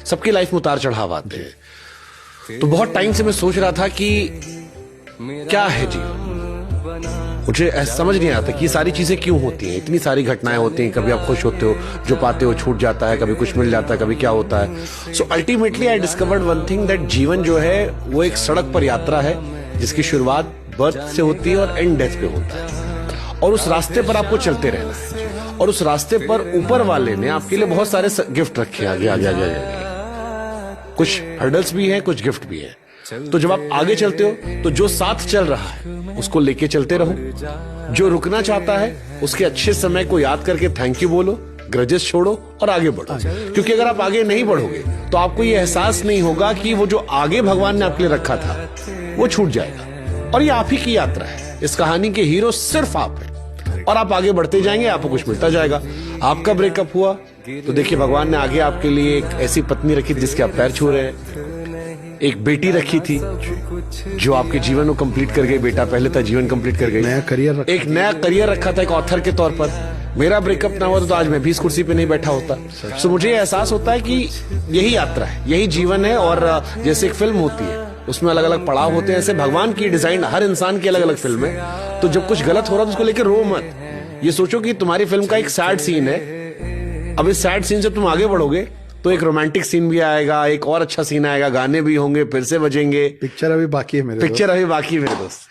सबकी लाइफ में उतार चढ़ाव आते हैं। तो बहुत टाइम से मैं सोच रहा था कि क्या है जीवन, मुझे समझ नहीं आता कि ये सारी चीजें क्यों होती हैं, इतनी सारी घटनाएं होती हैं। कभी आप खुश होते हो, जो पाते हो छूट जाता है, कभी कुछ मिल जाता है, कभी क्या होता है। So ultimately I discovered one thing, that जीवन जो है वो एक सड़क पर यात्रा है जिसकी शुरुआत बर्थ से होती है और एंड डेथ पे होता है। और उस रास्ते पर आपको चलते रहना है, और उस रास्ते पर ऊपर वाले ने आपके लिए बहुत सारे गिफ्ट रखे हैं आगे आगे आगे आगे। कुछ हर्डल्स भी हैं, कुछ गिफ्ट भी हैं। तो जब आप आगे चलते हो तो जो साथ चल रहा है उसको लेके चलते रहो। जो रुकना चाहता है उसके अच्छे समय को याद करके थैंक यू बोलो, ग्रजेस छोड़ो और आगे बढ़ो। क्योंकि अगर आप आगे नहीं बढ़ोगे तो आपको ये एहसास नहीं होगा कि वो जो आगे भगवान ने आपके लिए रखा था वो छूट जाएगा। और ये आप ही की यात्रा है, इस कहानी के हीरो सिर्फ आप हैं, और आप आगे बढ़ते जाएंगे, आपको कुछ मिलता जाएगा। आपका ब्रेकअप हुआ तो देखिए भगवान ने आगे आपके लिए एक ऐसी पत्नी रखी जिसके आप पैर छू रहे हैं, एक बेटी रखी थी जो आपके जीवन को कंप्लीट कर गई। बेटा पहले था, जीवन कंप्लीट कर गई। एक नया करियर रखा था एक ऑथर के तौर पर। मेरा ब्रेकअप ना हुआ तो आज मैं भी इस कुर्सी पे नहीं बैठा होता। सो मुझे एहसास होता है कि यही यात्रा है, यही जीवन है। और जैसे एक फिल्म होती है उसमें अलग अलग पड़ाव होते हैं, ऐसे भगवान की डिजाइन हर इंसान की अलग अलग फिल्म है। तो जब कुछ गलत हो रहा है तो उसको लेकर रो मत, ये सोचो कि तुम्हारी फिल्म का एक सैड सीन है। अब इस सैड सीन से तुम आगे बढ़ोगे तो एक रोमांटिक सीन भी आएगा, एक और अच्छा सीन आएगा, गाने भी होंगे, फिर से बजेंगे। पिक्चर अभी बाकी है मेरे दोस्त।